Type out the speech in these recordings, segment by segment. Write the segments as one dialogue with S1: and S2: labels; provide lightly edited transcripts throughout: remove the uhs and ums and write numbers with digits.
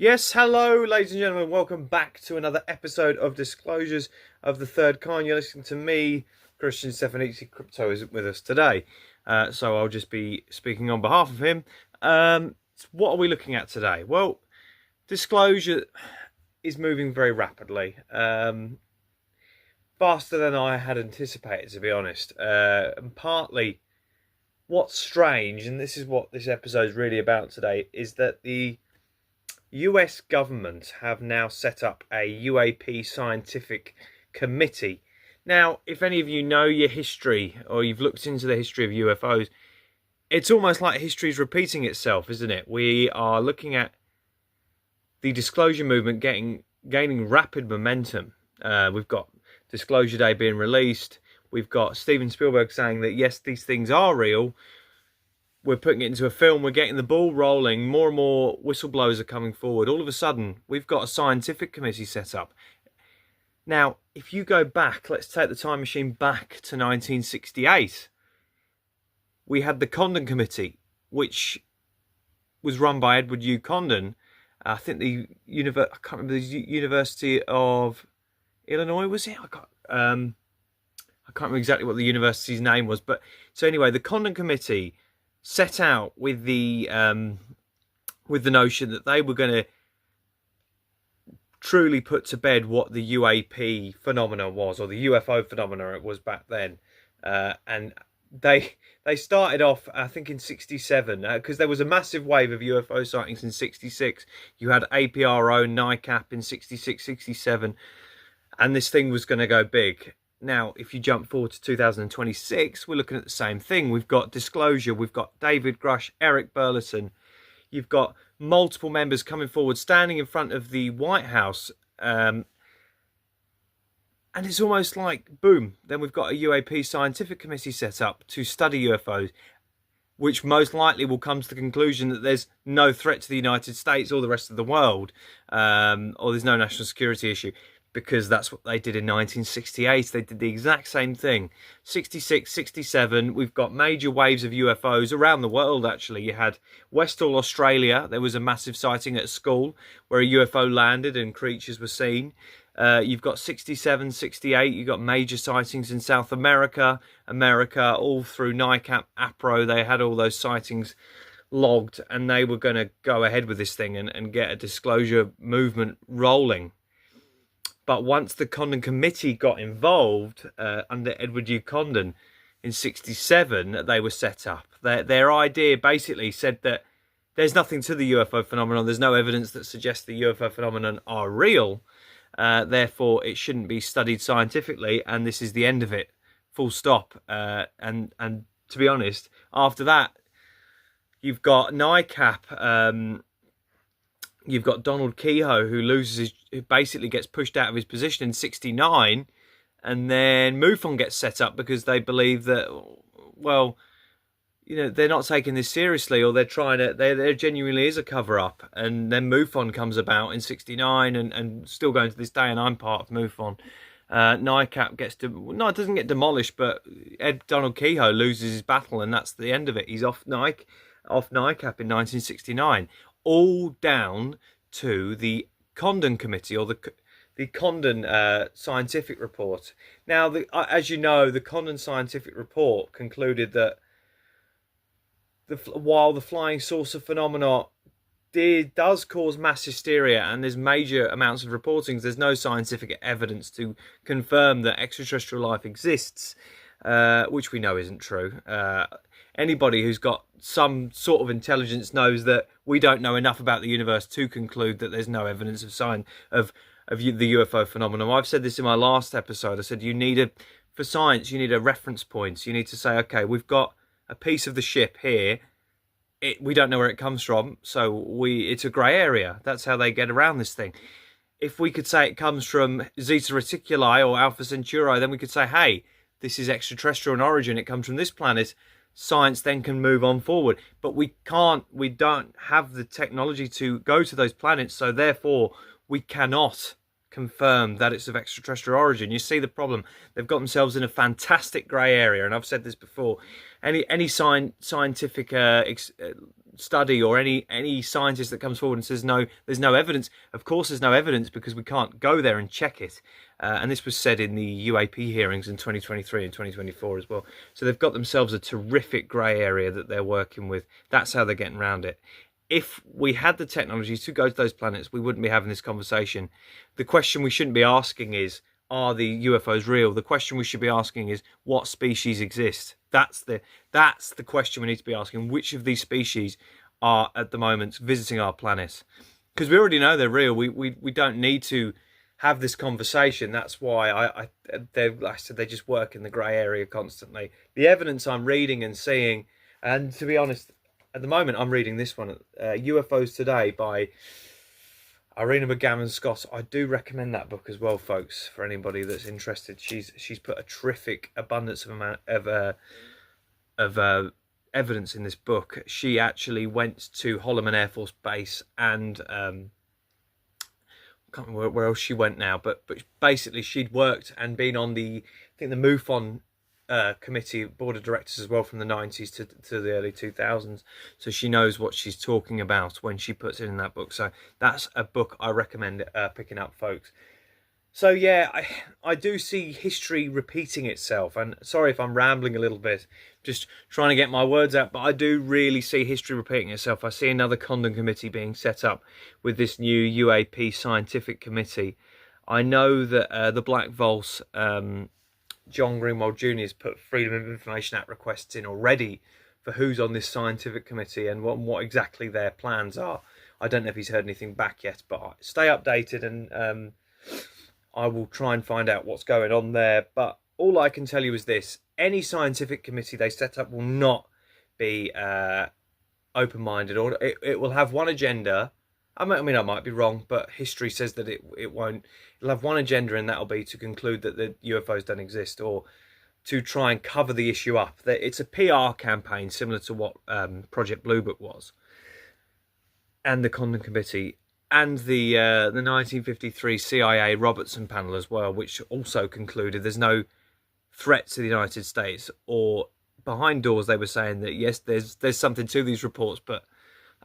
S1: Yes, hello, ladies and gentlemen. Welcome back to another episode of Disclosures of the Third Kind. You're listening to me, Christian Stefaniti. Crypto isn't with us today, so I'll just be speaking on behalf of him. What are we looking at today? Well, disclosure is moving very rapidly, faster than I had anticipated, to be honest. And partly, what's strange, and this is what this episode is really about today, is that the US government have now set up a UAP scientific committee. Now, if any of you know your history or you've looked into the history of UFOs, it's almost like history is repeating itself, isn't it? We are looking at the disclosure movement gaining rapid momentum. We've got Disclosure Day being released. We've got Steven Spielberg saying that, yes, these things are real. We're putting it into a film, we're getting the ball rolling, more and more whistleblowers are coming forward. All of a sudden, we've got a scientific committee set up. Now, if you go back, let's take the time machine back to 1968. We had the Condon Committee, which was run by Edward U. Condon. I think I can't remember, the University of Illinois, was it? I can't remember exactly what the university's name was. But so anyway, the Condon Committee set out with the notion that they were going to truly put to bed what the UAP phenomenon was, or the UFO phenomenon it was back then, and they started off, I think, in '67, because there was a massive wave of UFO sightings in '66. You had APRO, NICAP in '66, '67, and this thing was going to go big. Now, if you jump forward to 2026, we're looking at the same thing. We've got Disclosure, we've got David Grush, Eric Burleson. You've got multiple members coming forward, standing in front of the White House. And it's almost like, boom, then we've got a UAP scientific committee set up to study UFOs, which most likely will come to the conclusion that there's no threat to the United States or the rest of the world, or there's no national security issue. Because that's what they did in 1968. They did the exact same thing. 66, 67, we've got major waves of UFOs around the world, actually. You had Westall, Australia. There was a massive sighting at a school where a UFO landed and creatures were seen. You've got 67, 68. You've got major sightings in South America, all through NICAP, APRO. They had all those sightings logged, and they were going to go ahead with this thing and get a disclosure movement rolling. But once the Condon Committee got involved under Edward U. Condon in '67, they were set up. Their idea basically said that there's nothing to the UFO phenomenon. There's no evidence that suggests the UFO phenomenon are real. Therefore, it shouldn't be studied scientifically, and this is the end of it. Full stop. And to be honest, after that, you've got NICAP. You've got Donald Kehoe, who basically gets pushed out of his position in '69, and then MUFON gets set up because they believe that, well, they're not taking this seriously, or there genuinely is a cover-up. And then MUFON comes about in '69 and still going to this day, and I'm part of MUFON. NICAP it doesn't get demolished, but Donald Kehoe loses his battle, and that's the end of it. He's off NICAP in 1969. All down to the Condon Committee, or the Condon Scientific Report. Now, as you know, the Condon Scientific Report concluded that while the flying saucer phenomena does cause mass hysteria, and there's major amounts of reportings, there's no scientific evidence to confirm that extraterrestrial life exists, which we know isn't true. Anybody who's got some sort of intelligence knows that we don't know enough about the universe to conclude that there's no evidence of the UFO phenomenon. I've said this in my last episode. I said for science, you need a reference point. You need to say, okay, we've got a piece of the ship here. We don't know where it comes from, so it's a grey area. That's how they get around this thing. If we could say it comes from Zeta Reticuli or Alpha Centauri, then we could say, hey, this is extraterrestrial in origin. It comes from this planet. Science then can move on forward, but we don't have the technology to go to those planets, so therefore we cannot confirm that it's of extraterrestrial origin. You see the problem? They've got themselves in a fantastic grey area, and I've said this before. Any scientific study or any scientist that comes forward and says no, there's no evidence. Of course there's no evidence, because we can't go there and check it. And this was said in the UAP hearings in 2023 and 2024 as well. So they've got themselves a terrific grey area that they're working with. That's how they're getting around it. If we had the technology to go to those planets, we wouldn't be having this conversation. The question we shouldn't be asking is, are the UFOs real? The question we should be asking is, what species exist? That's the question we need to be asking. Which of these species are at the moment visiting our planet? Because we already know they're real. We don't need to have this conversation. That's why like I said, they just work in the grey area constantly. The evidence I'm reading and seeing, and to be honest, at the moment I'm reading this one, UFOs Today by Irina McGavin-Scott. I do recommend that book as well, folks, for anybody that's interested. She's put a terrific abundance of evidence in this book. She actually went to Holloman Air Force Base and I can't remember where else she went now, but basically she'd worked and been on the MUFON committee board of directors as well from the 90s to the early 2000s. So she knows what she's talking about when she puts it in that book. So that's a book I recommend picking up, folks. So yeah, I do see history repeating itself, and sorry if I'm rambling a little bit, just trying to get my words out, but I do really see history repeating itself. I see another Condon Committee being set up with this new UAP scientific committee. I know that the Black Vulse, John Greenwald Jr. has put Freedom of Information Act requests in already for who's on this scientific committee and what exactly their plans are. I don't know if he's heard anything back yet, but stay updated, and I will try and find out what's going on there. But all I can tell you is this: any scientific committee they set up will not be open-minded, or it will have one agenda. I mean, I might be wrong, but history says that it won't. It'll have one agenda, and that'll be to conclude that the UFOs don't exist, or to try and cover the issue up. It's a PR campaign similar to what Project Blue Book was, and the Condon Committee, and the 1953 CIA Robertson panel as well, which also concluded there's no threat to the United States. Or behind doors they were saying that yes, there's something to these reports, but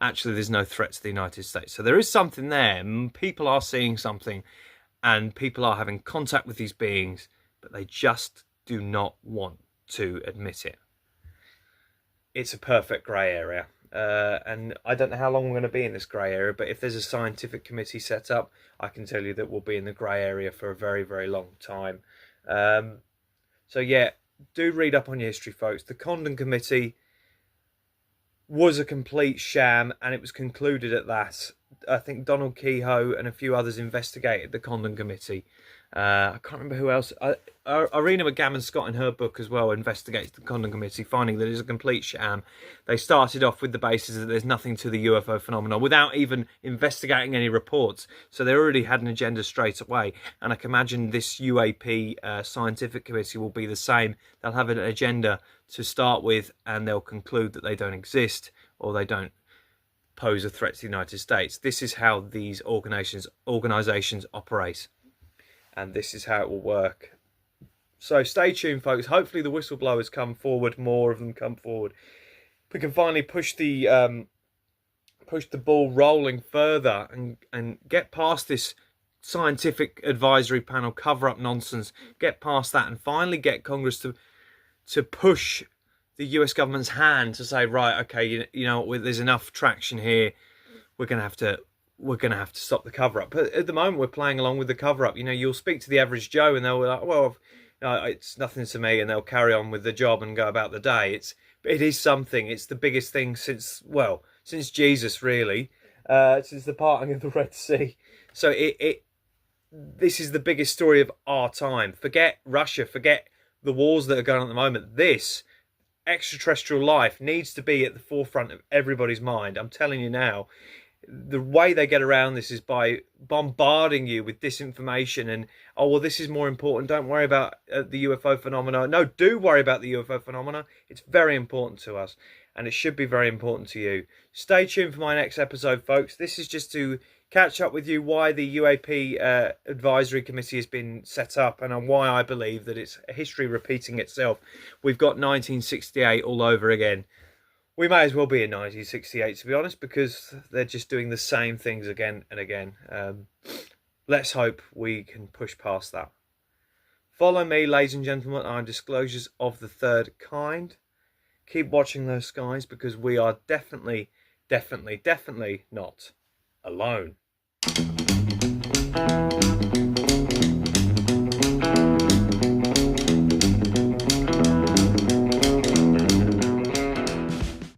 S1: actually there's no threat to the United States. So there is something there. People are seeing something, and people are having contact with these beings, but they just do not want to admit it. It's a perfect grey area. And I don't know how long we're going to be in this grey area, but if there's a scientific committee set up, I can tell you that we'll be in the grey area for a very, very long time. So yeah, do read up on your history, folks. The Condon Committee was a complete sham, and it was concluded at that. I think Donald Kehoe and a few others investigated the Condon Committee. I can't remember who else. Irina McGavin-Scott in her book as well investigates the Condon Committee, finding that it's a complete sham. They started off with the basis that there's nothing to the UFO phenomenon without even investigating any reports. So they already had an agenda straight away. And I can imagine this UAP scientific committee will be the same. They'll have an agenda to start with, and they'll conclude that they don't exist, or they don't pose a threat to the United States. This is how these organisations operate, and this is how it will work. So stay tuned, folks. Hopefully the whistleblowers come forward, more of them come forward. We can finally push the ball rolling further and get past this scientific advisory panel cover-up nonsense, get past that, and finally get Congress to push the US government's hand to say, right, okay, you know, there's enough traction here. We're going to have to stop the cover-up. But at the moment, we're playing along with the cover-up. You know, you'll speak to the average Joe, and they'll be like, well, it's nothing to me, and they'll carry on with the job and go about the day. It is something. It's the biggest thing since Jesus, really, since the parting of the Red Sea. So this is the biggest story of our time. Forget Russia, forget the wars that are going on at the moment. This extraterrestrial life needs to be at the forefront of everybody's mind. I'm telling you now. The way they get around this is by bombarding you with disinformation and, oh, well, this is more important. Don't worry about the UFO phenomena. No, do worry about the UFO phenomena. It's very important to us, and it should be very important to you. Stay tuned for my next episode, folks. This is just to catch up with you why the UAP advisory committee has been set up, and why I believe that it's history repeating itself. We've got 1968 all over again. We may as well be in 1968, to be honest, because they're just doing the same things again and again. Let's hope we can push past that. Follow me, ladies and gentlemen, on disclosures of the third kind. Keep watching those skies, because we are definitely not alone.